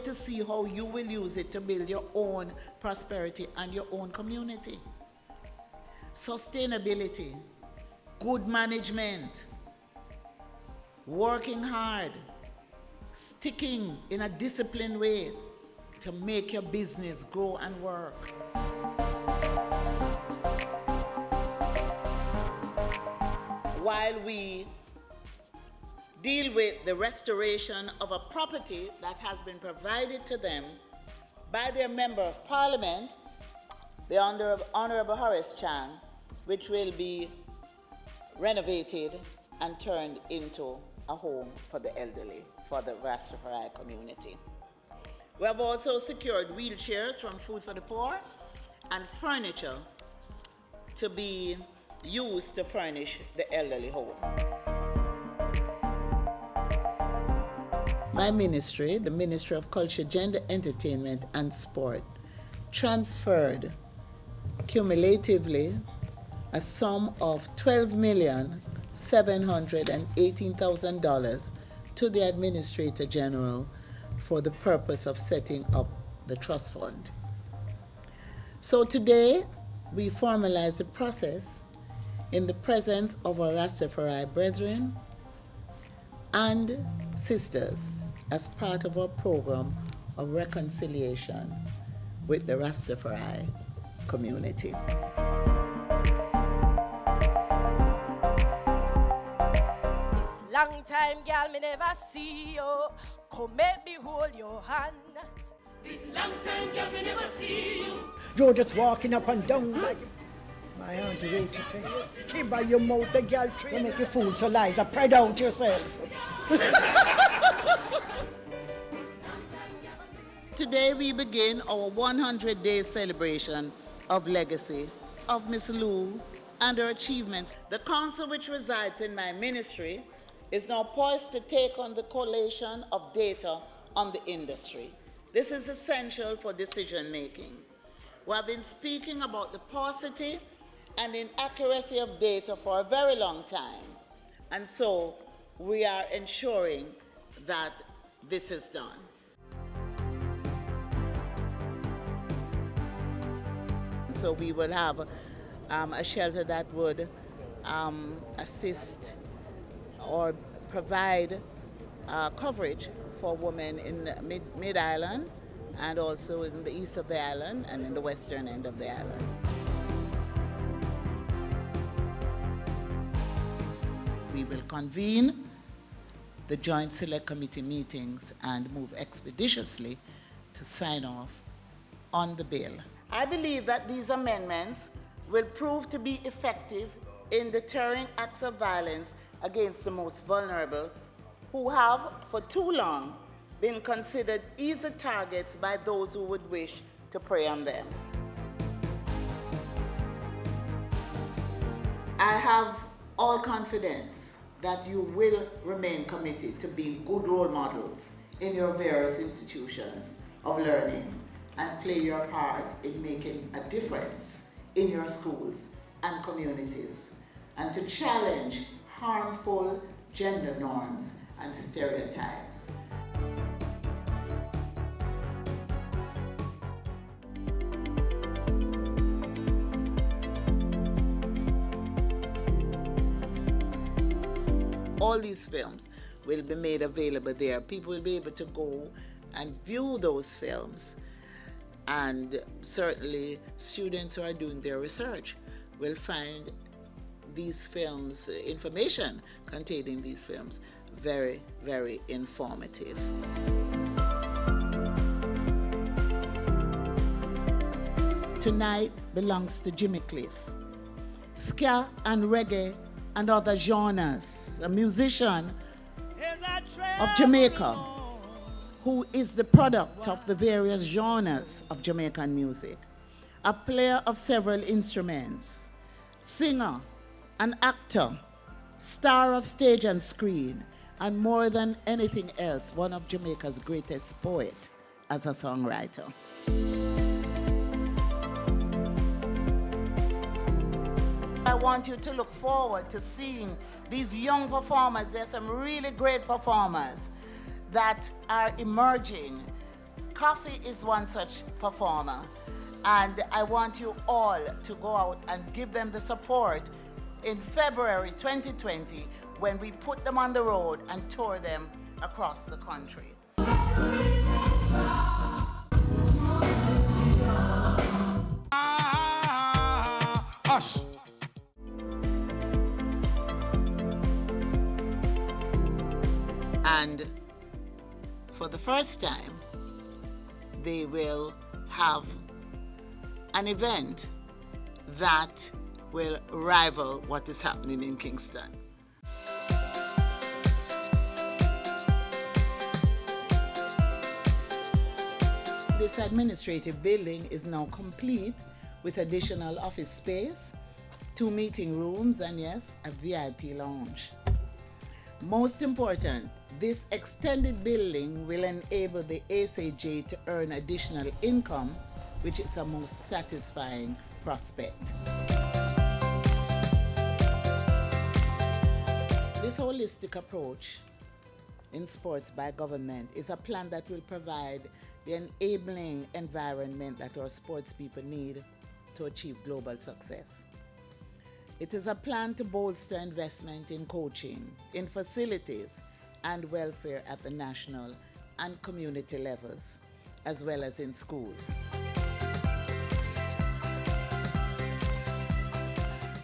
wait to see how you will use it to build your own prosperity and your own community. Sustainability, good management, working hard, sticking in a disciplined way to make your business grow and work. While we deal with the restoration of a property that has been provided to them by their Member of Parliament, the Honourable Horace Chan, which will be renovated and turned into a home for the elderly, for the Rastafari community. We have also secured wheelchairs from Food for the Poor and furniture to be used to furnish the elderly home. My ministry, the Ministry of Culture, Gender, Entertainment and Sport, transferred cumulatively a sum of $12,718,000 to the Administrator General for the purpose of setting up the trust fund. So today, we formalize the process in the presence of our Rastafari brethren and sisters as part of our program of reconciliation with the Rastafari community. This long time, girl, me never see you. Come make me hold your hand. This long time, girl, me never see you. You're just walking up and down like my auntie Ruth, she said, keep by your mouth, the girl tree. You make you fool, so Liza, pride out yourself. Today we begin our 100-day celebration of legacy of Miss Lou and her achievements. The council which resides in my ministry is now poised to take on the collation of data on the industry. This is essential for decision making. We have been speaking about the paucity and inaccuracy of data for a very long time, and so we are ensuring that this is done. So we will have a shelter that would assist or provide coverage for women in the mid-island and also in the east of the island and in the western end of the island. We will convene the Joint Select Committee meetings and move expeditiously to sign off on the bill. I believe that these amendments will prove to be effective in deterring acts of violence against the most vulnerable, who have for too long been considered easy targets by those who would wish to prey on them. I have all confidence that you will remain committed to being good role models in your various institutions of learning and play your part in making a difference in your schools and communities, and to challenge harmful gender norms and stereotypes. All these films will be made available there. People will be able to go and view those films. And certainly students who are doing their research will find these films, information containing these films, very, very informative. Tonight belongs to Jimmy Cliff. Ska and reggae and other genres, a musician of Jamaica, who is the product of the various genres of Jamaican music, a player of several instruments, singer, an actor, star of stage and screen, and more than anything else, one of Jamaica's greatest poets as a songwriter. I want you to look forward to seeing these young performers. There's some really great performers that are emerging Coffee is one such performer, and I want you all to go out and give them the support in February 2020 when we put them on the road and tour them across the country. Hush. And for the first time, they will have an event that will rival what is happening in Kingston. This administrative building is now complete with additional office space, 2 meeting rooms, and yes, a VIP lounge. Most important, this extended building will enable the ACJ to earn additional income, which is a most satisfying prospect. This holistic approach in sports by government is a plan that will provide the enabling environment that our sports people need to achieve global success. It is a plan to bolster investment in coaching, in facilities, and welfare at the national and community levels, as well as in schools.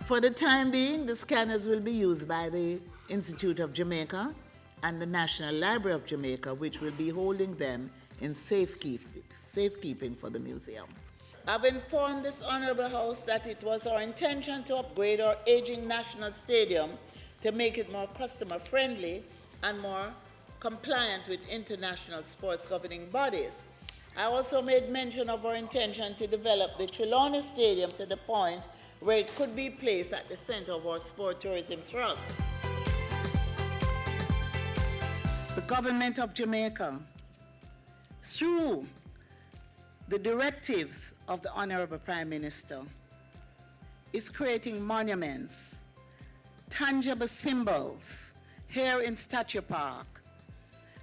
For the time being, the scanners will be used by the Institute of Jamaica and the National Library of Jamaica, which will be holding them in safekeeping for the museum. I've informed this Honourable House that it was our intention to upgrade our aging National Stadium to make it more customer-friendly and more compliant with international sports governing bodies. I also made mention of our intention to develop the Trelawney Stadium to the point where it could be placed at the center of our sport tourism thrust. The government of Jamaica, through the directives of the Honorable Prime Minister, is creating monuments, tangible symbols here in Statue Park,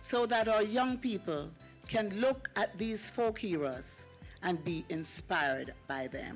so that our young people can look at these folk heroes and be inspired by them.